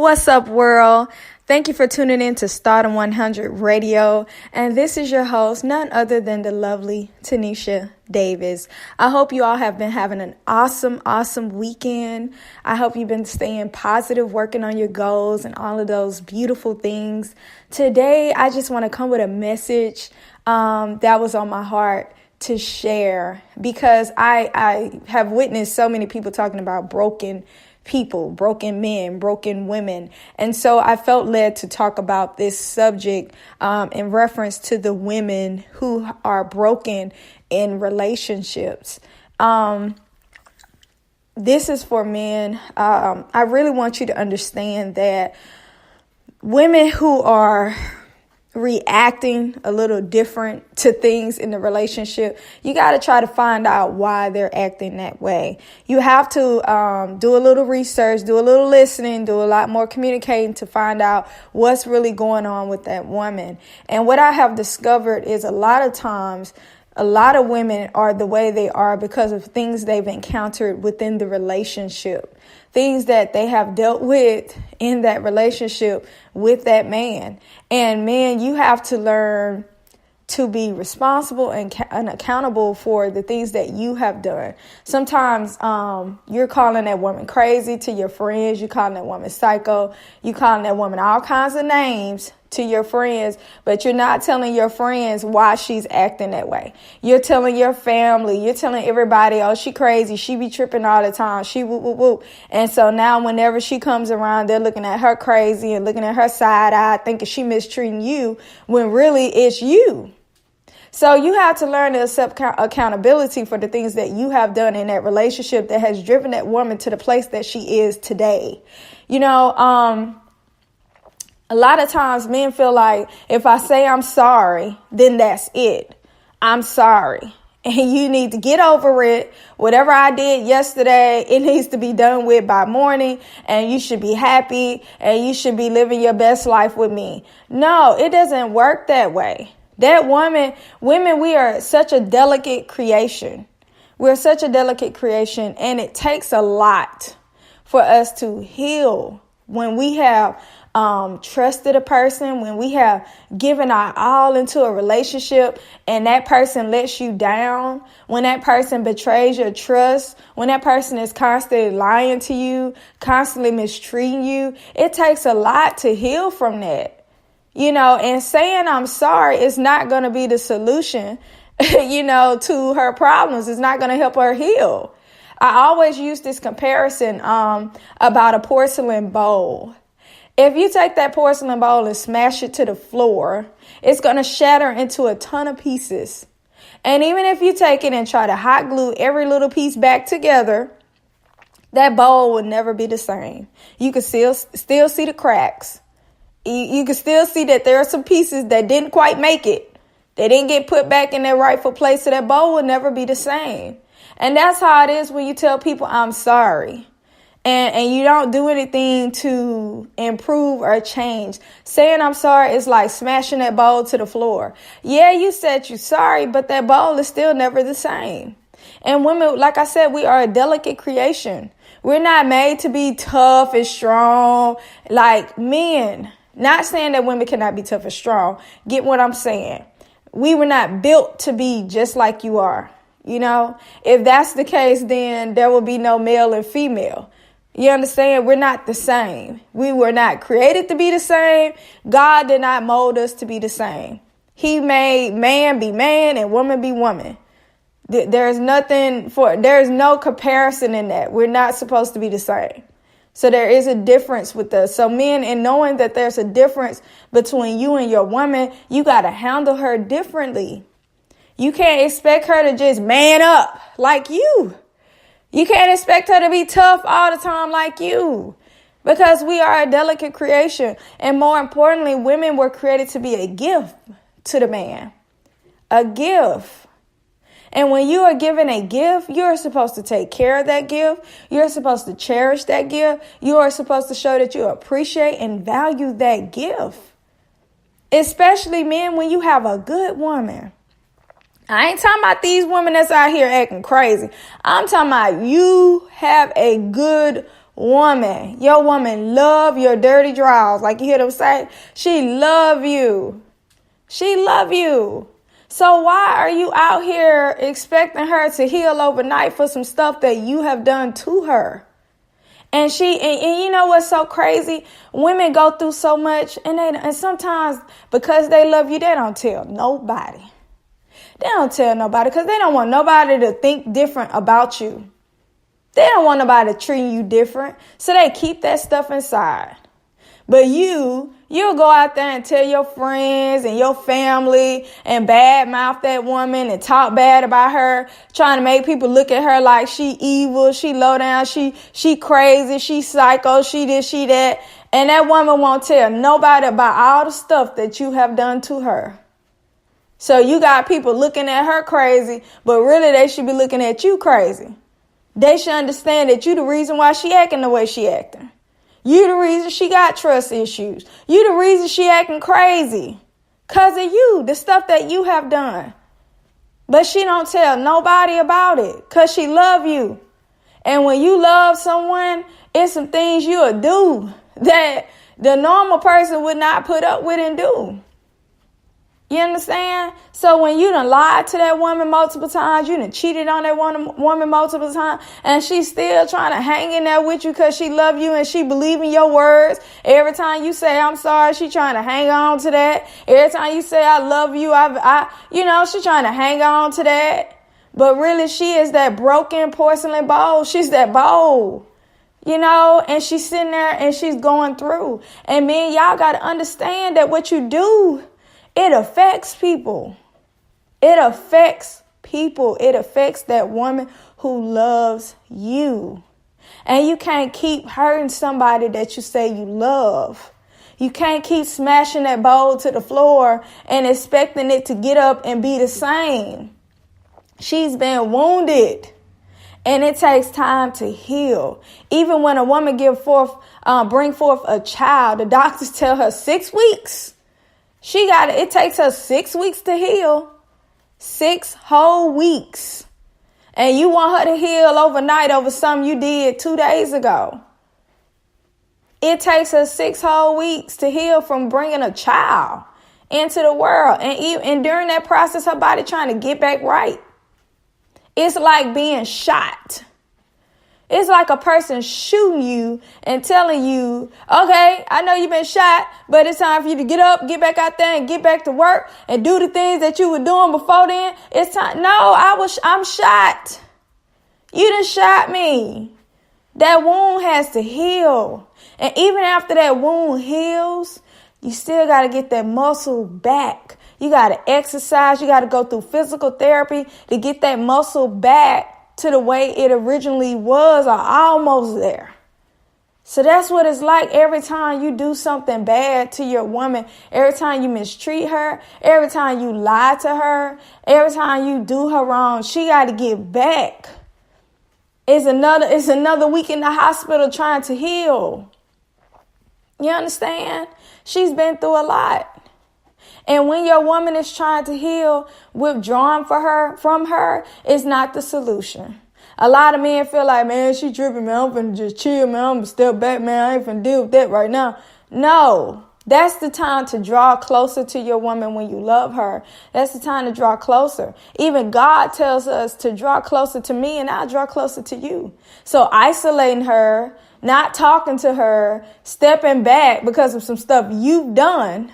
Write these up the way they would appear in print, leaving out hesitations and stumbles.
What's up, world? Thank you for tuning in to Stardom 100 Radio. And this is your host, none other than the lovely Tanisha Davis. I hope you all have been having an awesome weekend. I hope you've been staying positive, working on your goals and all of those beautiful things. Today, I just want to come with a message that was on my heart to share, because I have witnessed so many people talking about broken people, broken men, broken women. And so I felt led to talk about this subject in reference to the women who are broken in relationships. This is for men. I really want you to understand that women who are reacting a little different to things in the relationship, you got to try to find out why they're acting that way. You have to do a little research, do a little listening, do a lot more communicating to find out what's really going on with that woman. And what I have discovered is a lot of times, a lot of women are the way they are because of things they've encountered within the relationship, things that they have dealt with in that relationship with that man. And man, you have to learn to be responsible and accountable for the things that you have done. Sometimes you're calling that woman crazy to your friends. You're calling that woman psycho. You're calling that woman all kinds of names to your friends, but you're not telling your friends why she's acting that way. You're telling your family, you're telling everybody, oh, she crazy, she be tripping all the time, she whoop, whoop, whoop. And so now whenever she comes around, they're looking at her crazy and looking at her side eye, thinking she mistreating you, when really it's you. So you have to learn to accept accountability for the things that you have done in that relationship that has driven that woman to the place that she is today. You know, a lot of times men feel like if I say I'm sorry, then that's it. I'm sorry. And you need to get over it. Whatever I did yesterday, it needs to be done with by morning. And you should be happy and you should be living your best life with me. No, it doesn't work that way. That women, we are such a delicate creation. We're such a delicate creation. And it takes a lot for us to heal when we have trusted a person, when we have given our all into a relationship and that person lets you down, when that person betrays your trust, when that person is constantly lying to you, constantly mistreating you. It takes a lot to heal from that, you know, and saying I'm sorry is not going to be the solution, you know, to her problems. It's not going to help her heal. I always use this comparison about a porcelain bowl. If you take that porcelain bowl and smash it to the floor, it's going to shatter into a ton of pieces. And even if you take it and try to hot glue every little piece back together, that bowl will never be the same. You can still see the cracks. You can still see that there are some pieces that didn't quite make it. They didn't get put back in their rightful place, so that bowl will never be the same. And that's how it is when you tell people I'm sorry. And you don't do anything to improve or change. Saying I'm sorry is like smashing that bowl to the floor. Yeah, you said you're sorry, but that bowl is still never the same. And women, like I said, we are a delicate creation. We're not made to be tough and strong like men. Not saying that women cannot be tough and strong. Get what I'm saying? We were not built to be just like you are. You know, if that's the case, then there will be no male and female. You understand? We're not the same. We were not created to be the same. God did not mold us to be the same. He made man be man and woman be woman. There's no comparison in that. We're not supposed to be the same. So there is a difference with us. So men, in knowing that there's a difference between you and your woman, you got to handle her differently. You can't expect her to just man up like you. You can't expect her to be tough all the time like you, because we are a delicate creation. And more importantly, women were created to be a gift to the man, a gift. And when you are given a gift, you're supposed to take care of that gift. You're supposed to cherish that gift. You are supposed to show that you appreciate and value that gift, especially men, when you have a good woman. I ain't talking about these women that's out here acting crazy. I'm talking about you have a good woman. Your woman love your dirty drawers. Like you hear them say, she love you. She love you. So why are you out here expecting her to heal overnight for some stuff that you have done to her? And you know what's so crazy? Women go through so much, and sometimes because they love you, they don't tell nobody. They don't tell nobody because they don't want nobody to think different about you. They don't want nobody to treat you different. So they keep that stuff inside. But you'll go out there and tell your friends and your family and badmouth that woman and talk bad about her, trying to make people look at her like she evil, she low down, she crazy, she psycho, she this, she that. And that woman won't tell nobody about all the stuff that you have done to her. So you got people looking at her crazy, but really they should be looking at you crazy. They should understand that you the reason why she acting the way she acting. You the reason she got trust issues. You the reason she acting crazy. Cause of you, the stuff that you have done. But she don't tell nobody about it. Cause she love you. And when you love someone, it's some things you'll do that the normal person would not put up with and do. You understand? So when you done lied to that woman multiple times, you done cheated on that woman multiple times, and she's still trying to hang in there with you because she love you and she believe in your words. Every time you say, I'm sorry, she trying to hang on to that. Every time you say, I love you, she trying to hang on to that. But really, she is that broken porcelain bowl. She's that bowl. And she's sitting there and she's going through. And man, y'all got to understand that what you do, it affects people. It affects people. It affects that woman who loves you. And you can't keep hurting somebody that you say you love. You can't keep smashing that bowl to the floor and expecting it to get up and be the same. She's been wounded. And it takes time to heal. Even when a woman bring forth a child, the doctors tell her 6 weeks. It takes her 6 weeks to heal. 6 whole weeks. And you want her to heal overnight over something you did 2 days ago. It takes her 6 whole weeks to heal from bringing a child into the world. And during that process, her body trying to get back right. It's like being shot. It's like a person shooting you and telling you, okay, I know you've been shot, but it's time for you to get up, get back out there and get back to work and do the things that you were doing before then. It's time. No, I'm shot. You done shot me. That wound has to heal. And even after that wound heals, you still got to get that muscle back. You got to exercise. You got to go through physical therapy to get that muscle back to the way it originally was, or almost there. So that's what it's like every time you do something bad to your woman, every time you mistreat her, every time you lie to her, every time you do her wrong, she got to get back. It's another week in the hospital trying to heal. You understand? She's been through a lot. And when your woman is trying to heal, withdrawing from her is not the solution. A lot of men feel like, man, she tripping, man. I'm finna just chill, man. I'm gonna step back, man. I ain't finna deal with that right now. No, that's the time to draw closer to your woman when you love her. That's the time to draw closer. Even God tells us to draw closer to me and I'll draw closer to you. So isolating her, not talking to her, stepping back because of some stuff you've done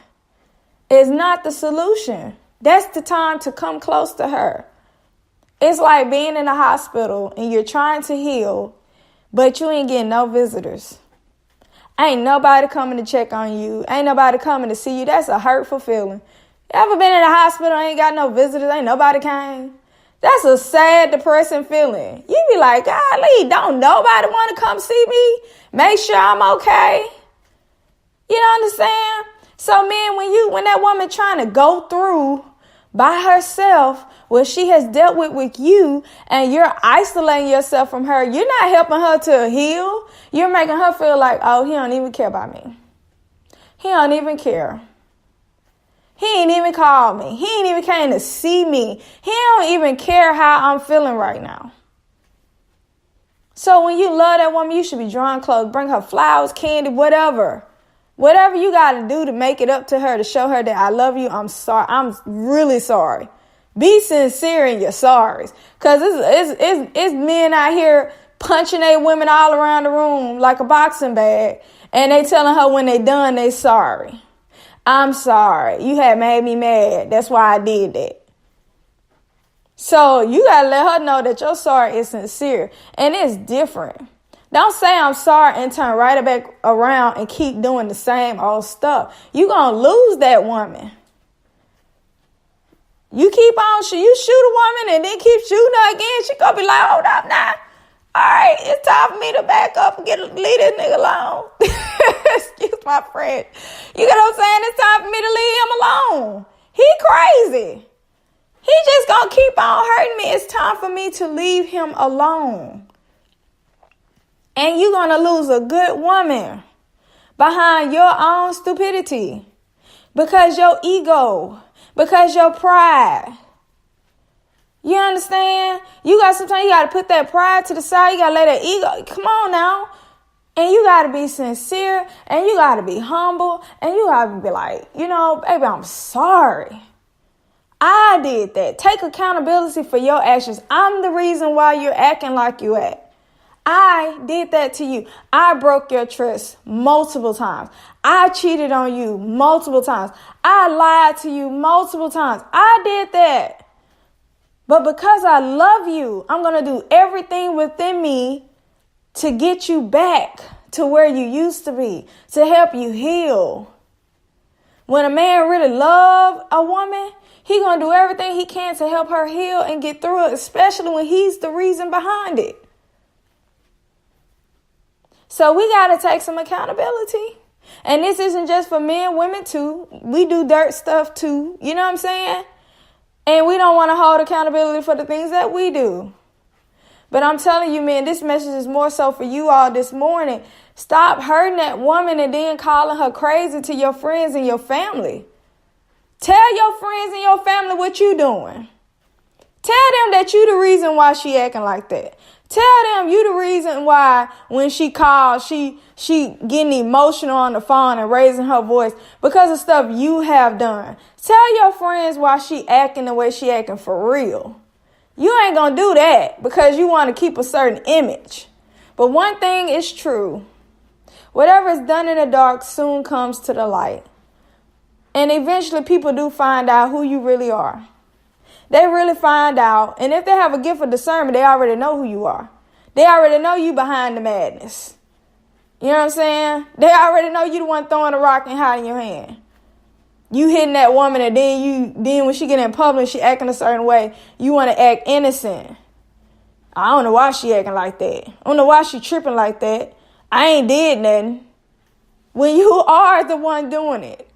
is not the solution. That's the time to come close to her. It's like being in a hospital and you're trying to heal, but you ain't getting no visitors. Ain't nobody coming to check on you. Ain't nobody coming to see you. That's a hurtful feeling. You ever been in a hospital, ain't got no visitors, ain't nobody came? That's a sad, depressing feeling. You be like, golly, don't nobody want to come see me? Make sure I'm okay. You understand? So man, when that woman trying to go through by herself what she has dealt with you, and you're isolating yourself from her, you're not helping her to heal. You're making her feel like, oh, he don't even care about me. He don't even care. He ain't even called me. He ain't even came to see me. He don't even care how I'm feeling right now. So when you love that woman, you should be drawing clothes, bring her flowers, candy, whatever. Whatever you got to do to make it up to her, to show her that I love you, I'm sorry. I'm really sorry. Be sincere in your sorries. Because it's men out here punching their women all around the room like a boxing bag. And they telling her when they done, they sorry. I'm sorry. You had made me mad. That's why I did that. So you got to let her know that your sorry is sincere. And it's different. Don't say I'm sorry and turn right back around and keep doing the same old stuff. You're going to lose that woman. You keep on, you shoot a woman and then keep shooting her again. She going to be like, hold up now. All right, it's time for me to back up and leave this nigga alone. Excuse my French. You get what I'm saying? It's time for me to leave him alone. He crazy. He just gonna keep on hurting me. It's time for me to leave him alone. And you're gonna lose a good woman behind your own stupidity. Because your ego. Because your pride. You understand? Sometimes you got to put that pride to the side. You got to let that ego, come on now. And you got to be sincere and you got to be humble and you got to be like, baby, I'm sorry. I did that. Take accountability for your actions. I'm the reason why you're acting like you act. I did that to you. I broke your trust multiple times. I cheated on you multiple times. I lied to you multiple times. I did that. But because I love you, I'm going to do everything within me to get you back to where you used to be, to help you heal. When a man really loves a woman, he's going to do everything he can to help her heal and get through it, especially when he's the reason behind it. So we got to take some accountability. And this isn't just for men, women too. We do dirt stuff too. You know what I'm saying? And we don't want to hold accountability for the things that we do. But I'm telling you, man, this message is more so for you all this morning. Stop hurting that woman and then calling her crazy to your friends and your family. Tell your friends and your family what you doing. Tell them that you the reason why she acting like that. Tell them you the reason why when she calls, she getting emotional on the phone and raising her voice because of stuff you have done. Tell your friends why she acting the way she acting for real. You ain't gonna do that because you want to keep a certain image. But one thing is true. Whatever is done in the dark soon comes to the light. And eventually people do find out who you really are. They really find out. And if they have a gift of discernment, they already know who you are. They already know you behind the madness. You know what I'm saying? They already know you the one throwing a rock and hiding your hand. You hitting that woman and then when she get in public, she acting a certain way. You want to act innocent. I don't know why she acting like that. I don't know why she tripping like that. I ain't did nothing. When you are the one doing it.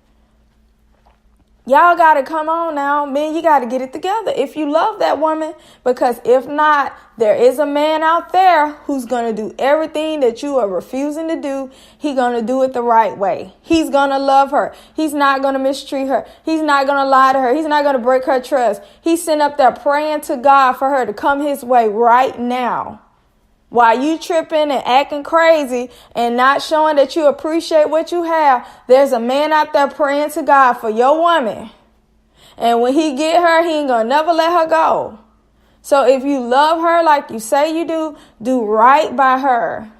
Y'all got to come on now. Man, you got to get it together if you love that woman. Because if not, there is a man out there who's going to do everything that you are refusing to do. He's going to do it the right way. He's going to love her. He's not going to mistreat her. He's not going to lie to her. He's not going to break her trust. He's sitting up there praying to God for her to come his way right now. While you tripping and acting crazy and not showing that you appreciate what you have, there's a man out there praying to God for your woman. And when he get her, he ain't gonna never let her go. So if you love her like you say you do right by her.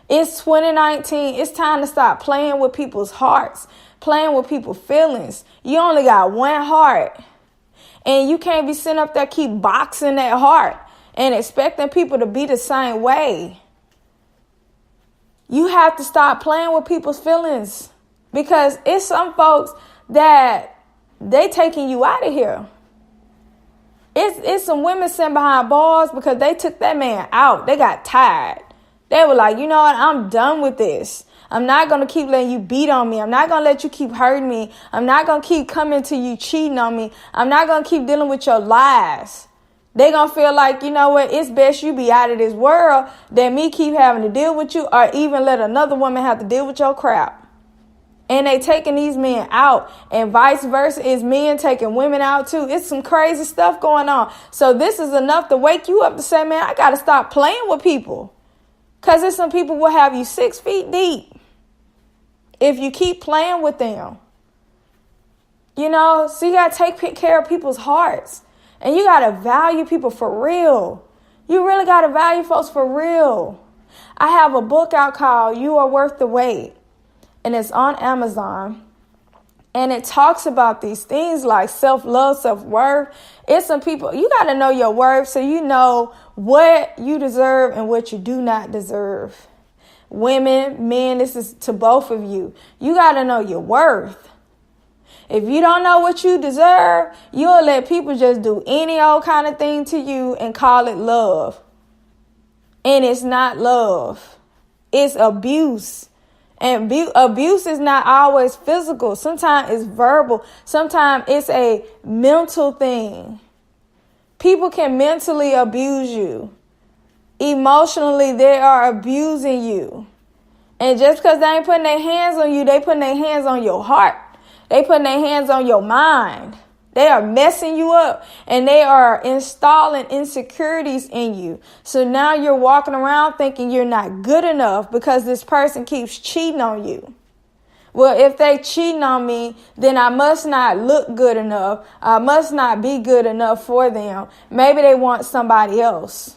It's 2019. It's time to stop playing with people's hearts, playing with people's feelings. You only got one heart. And you can't be sitting up there keep boxing that heart and expecting people to be the same way. You have to stop playing with people's feelings because it's some folks that they taking you out of here. It's some women sitting behind bars because they took that man out. They got tired. They were like, you know what? I'm done with this. I'm not going to keep letting you beat on me. I'm not going to let you keep hurting me. I'm not going to keep coming to you cheating on me. I'm not going to keep dealing with your lies. They going to feel like, you know what, it's best you be out of this world than me keep having to deal with you or even let another woman have to deal with your crap. And they taking these men out, and vice versa is men taking women out too. It's some crazy stuff going on. So this is enough to wake you up to say, man, I got to stop playing with people. Because there's some people will have you 6 feet deep if you keep playing with them. You know, so you got to take care of people's hearts. And you got to value people for real. You really got to value folks for real. I have a book out called You Are Worth the Wait. And it's on Amazon. And it talks about these things like self-love, self-worth. It's some people, you got to know your worth so you know what you deserve and what you do not deserve. Women, men, this is to both of you. You got to know your worth. If you don't know what you deserve, you'll let people just do any old kind of thing to you and call it love. And it's not love. It's abuse. And abuse is not always physical. Sometimes it's verbal. Sometimes it's a mental thing. People can mentally abuse you. Emotionally, they are abusing you. And just because they ain't putting their hands on you, they putting their hands on your heart. They putting their hands on your mind. They are messing you up, and they are installing insecurities in you. So now you're walking around thinking you're not good enough because this person keeps cheating on you. Well, if they cheating on me, then I must not look good enough. I must not be good enough for them. Maybe they want somebody else.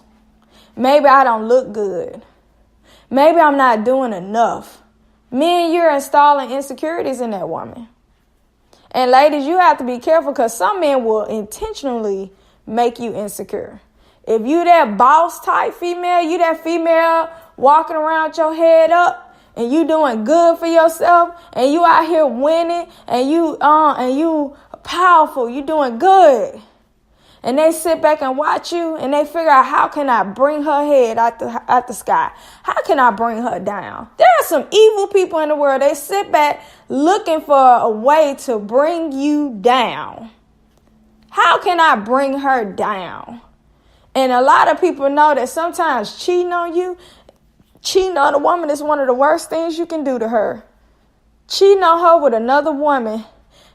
Maybe I don't look good. Maybe I'm not doing enough. Men, you're installing insecurities in that woman. And ladies, you have to be careful because some men will intentionally make you insecure. If you that boss type female, you that female walking around with your head up and you doing good for yourself and you out here winning and you powerful, you doing good. And they sit back and watch you and they figure out, how can I bring her head out the sky? How can I bring her down? There are some evil people in the world. They sit back looking for a way to bring you down. How can I bring her down? And a lot of people know that sometimes cheating on a woman is one of the worst things you can do to her. Cheating on her with another woman,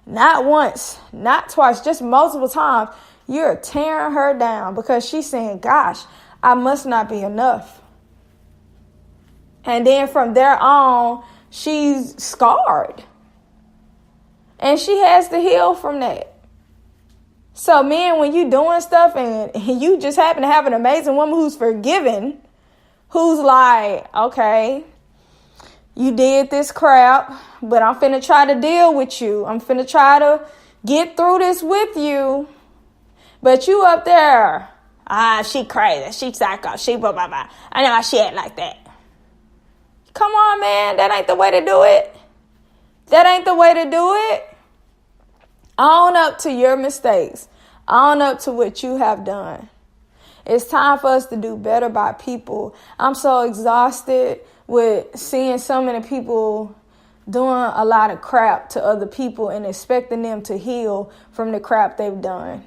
not once, not twice, just multiple times. You're tearing her down because she's saying, gosh, I must not be enough. And then from there on, she's scarred. And she has to heal from that. So men, when you doing stuff and you just happen to have an amazing woman who's forgiving, who's like, okay, you did this crap, but I'm finna try to deal with you. I'm finna try to get through this with you. But you up there, she crazy, she psycho, she blah, blah, blah. I know how she act like that. Come on, man, that ain't the way to do it. That ain't the way to do it. Own up to your mistakes. Own up to what you have done. It's time for us to do better by people. I'm so exhausted with seeing so many people doing a lot of crap to other people and expecting them to heal from the crap they've done.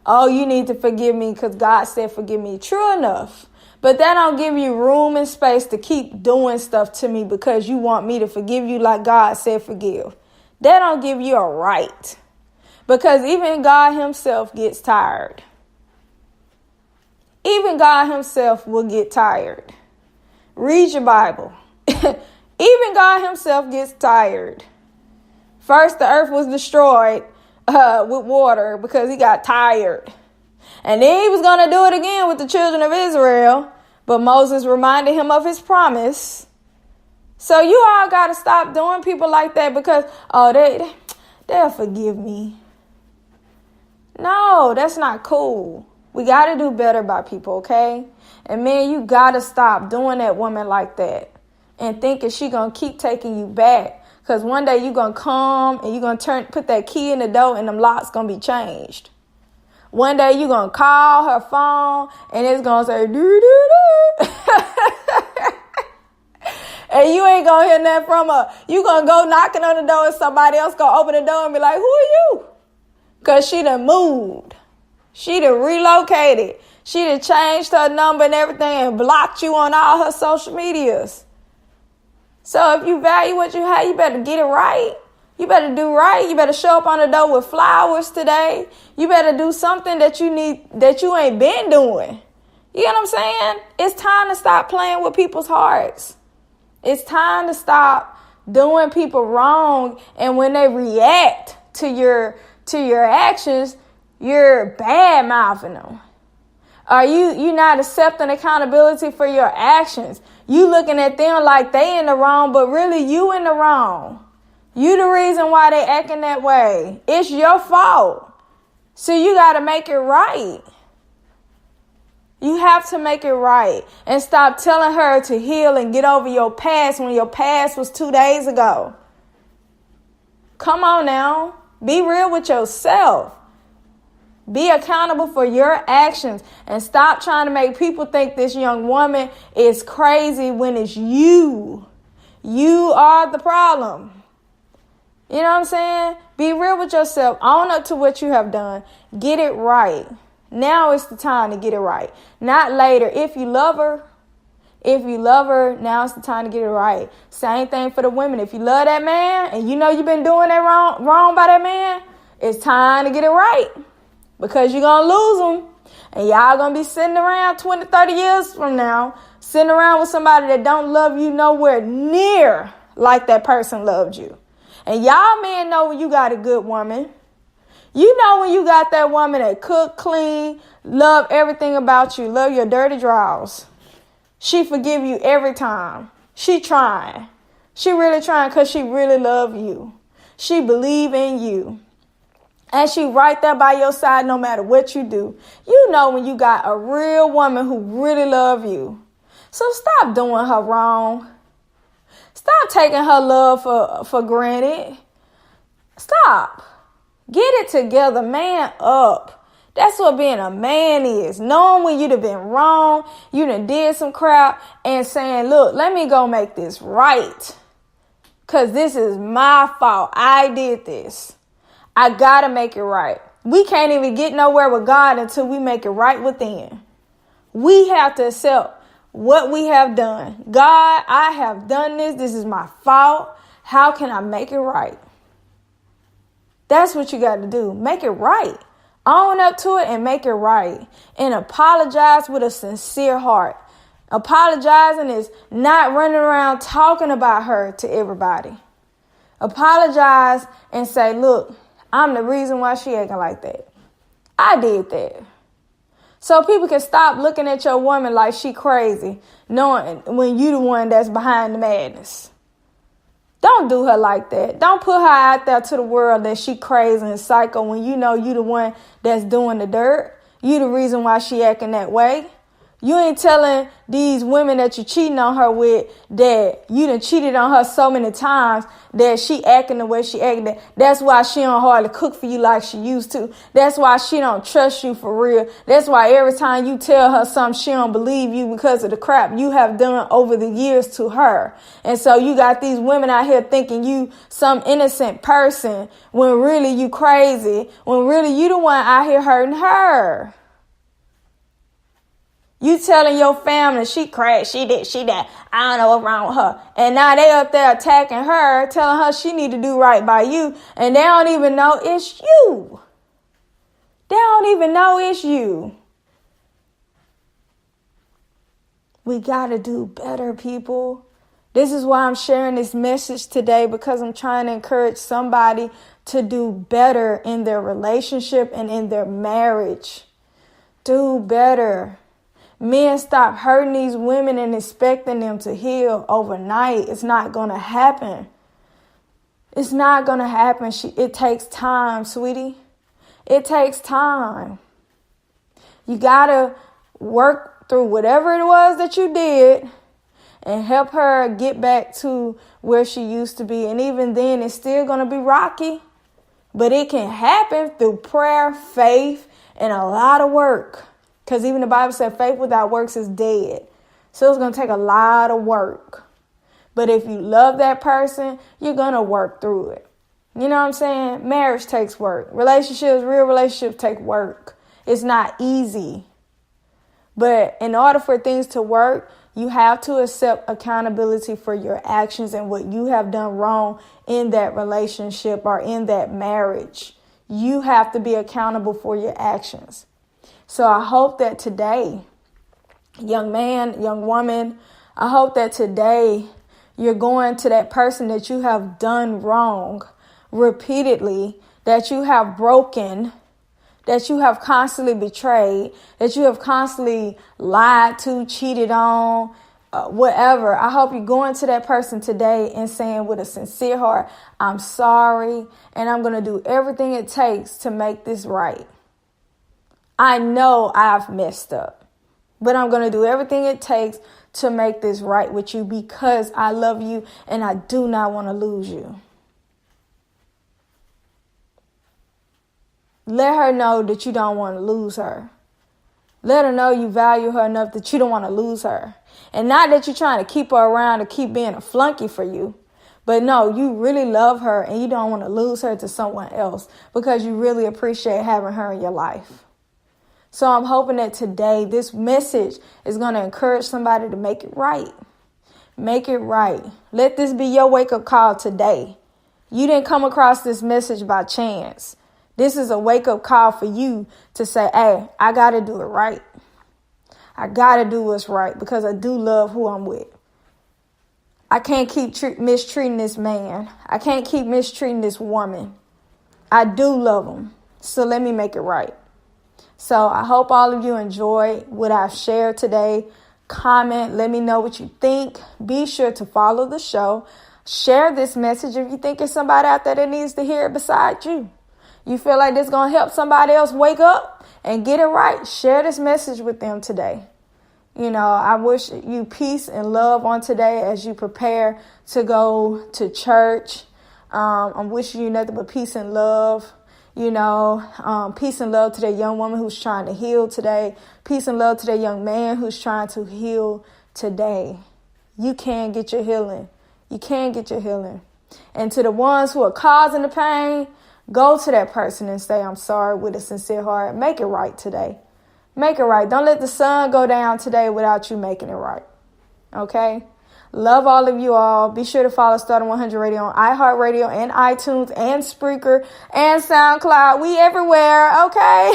Oh, you need to forgive me because God said forgive me. True enough. But that don't give you room and space to keep doing stuff to me because you want me to forgive you like God said forgive. That don't give you a right. Because even God himself gets tired. Even God himself will get tired. Read your Bible. Even God himself gets tired. First, the earth was destroyed with water because he got tired. And then he was going to do it again with the children of Israel. But Moses reminded him of his promise. So you all got to stop doing people like that because, they'll forgive me. No, that's not cool. We got to do better by people, okay? And man, you got to stop doing that woman like that and thinking she going to keep taking you back. Because one day you're going to come and you're going to put that key in the door and them locks going to be changed. One day you're going to call her phone and it's going to say, doo-doo-doo. And you ain't going to hear nothing from her. You going to go knocking on the door and somebody else going to open the door and be like, who are you? Because she done moved. She done relocated. She done changed her number and everything and blocked you on all her social medias. So if you value what you have, you better get it right. You better do right. You better show up on the door with flowers today. You better do something that you ain't been doing. You know what I'm saying? It's time to stop playing with people's hearts. It's time to stop doing people wrong. And when they react to your actions, you're bad mouthing them. Are you not accepting accountability for your actions? You looking at them like they in the wrong, but really you in the wrong. You the reason why they acting that way. It's your fault. So you got to make it right. You have to make it right and stop telling her to heal and get over your past when your past was 2 days ago. Come on now. Be real with yourself. Be accountable for your actions and stop trying to make people think this young woman is crazy when it's you. You are the problem. You know what I'm saying? Be real with yourself. Own up to what you have done. Get it right. Now is the time to get it right. Not later. If you love her, now it's the time to get it right. Same thing for the women. If you love that man and you know you've been doing that wrong by that man, it's time to get it right. Because you're going to lose them. And y'all going to be sitting around 20, 30 years from now, sitting around with somebody that don't love you nowhere near like that person loved you. And y'all men know when you got a good woman. You know when you got that woman that cook, clean, love everything about you, love your dirty drawers. She forgive you every time. She trying. She really trying because she really love you. She believe in you. And she right there by your side no matter what you do. You know when you got a real woman who really love you. So stop doing her wrong. Stop taking her love for granted. Stop. Get it together, man up. That's what being a man is. Knowing when you'd have been wrong, you done did some crap, and saying, look, let me go make this right. Because this is my fault. I did this. I got to make it right. We can't even get nowhere with God until we make it right within. We have to accept what we have done. God, I have done this. This is my fault. How can I make it right? That's what you got to do. Make it right. Own up to it and make it right. And apologize with a sincere heart. Apologizing is not running around talking about her to everybody. Apologize and say, look, I'm the reason why she acting like that. I did that. So people can stop looking at your woman like she crazy, knowing when you the one that's behind the madness. Don't do her like that. Don't put her out there to the world that she crazy and psycho when you know you the one that's doing the dirt. You the reason why she acting that way. You ain't telling these women that you cheating on her with that you done cheated on her so many times that she acting the way she acting. That's why she don't hardly cook for you like she used to. That's why she don't trust you for real. That's why every time you tell her something, she don't believe you because of the crap you have done over the years to her. And so you got these women out here thinking you some innocent person when really you crazy, when really you the one out here hurting her. You telling your family she crazy, she that, I don't know what's wrong with her. And now they up there attacking her, telling her she need to do right by you. And they don't even know it's you. They don't even know it's you. We got to do better, people. This is why I'm sharing this message today, because I'm trying to encourage somebody to do better in their relationship and in their marriage. Do better. Men, stop hurting these women and expecting them to heal overnight. It's not going to happen. It's not going to happen. It takes time, sweetie. It takes time. You got to work through whatever it was that you did and help her get back to where she used to be. And even then, it's still going to be rocky. But it can happen through prayer, faith, and a lot of work. Because even the Bible said faith without works is dead. So it's going to take a lot of work. But if you love that person, you're going to work through it. You know what I'm saying? Marriage takes work. Relationships, real relationships take work. It's not easy. But in order for things to work, You have to accept accountability for your actions and what you have done wrong in that relationship or in that marriage. You have to be accountable for your actions. So I hope that today, young man, young woman, I hope that today you're going to that person that you have done wrong repeatedly, that you have broken, that you have constantly betrayed, that you have constantly lied to, cheated on, whatever. I hope you're going to that person today and saying with a sincere heart, I'm sorry, and I'm going to do everything it takes to make this right. I know I've messed up, but I'm going to do everything it takes to make this right with you because I love you and I do not want to lose you. Let her know that you don't want to lose her. Let her know you value her enough that you don't want to lose her. And not that you're trying to keep her around to keep being a flunky for you. But no, you really love her and you don't want to lose her to someone else because you really appreciate having her in your life. So I'm hoping that today this message is going to encourage somebody to make it right. Make it right. Let this be your wake-up call today. You didn't come across this message by chance. This is a wake-up call for you to say, hey, I got to do it right. I got to do what's right because I do love who I'm with. I can't keep mistreating this man. I can't keep mistreating this woman. I do love them. So let me make it right. So I hope all of you enjoyed what I've shared today. Comment. Let me know what you think. Be sure to follow the show. Share this message if you think there's somebody out there that needs to hear it beside you. You feel like this is going to help somebody else wake up and get it right. Share this message with them today. You know, I wish you peace and love on today as you prepare to go to church. I'm wishing you nothing but peace and love. You know, peace and love to that young woman who's trying to heal today. Peace and love to that young man who's trying to heal today. You can get your healing. You can get your healing. And to the ones who are causing the pain, go to that person and say, I'm sorry with a sincere heart. Make it right today. Make it right. Don't let the sun go down today without you making it right. Okay? Love all of you all. Be sure to follow Starting 100 Radio on iHeartRadio and iTunes and Spreaker and SoundCloud. We everywhere, okay?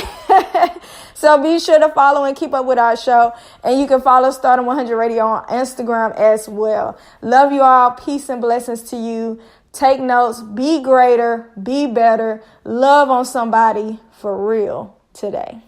So be sure to follow and keep up with our show. And you can follow Starting 100 Radio on Instagram as well. Love you all. Peace and blessings to you. Take notes. Be greater. Be better. Love on somebody for real today.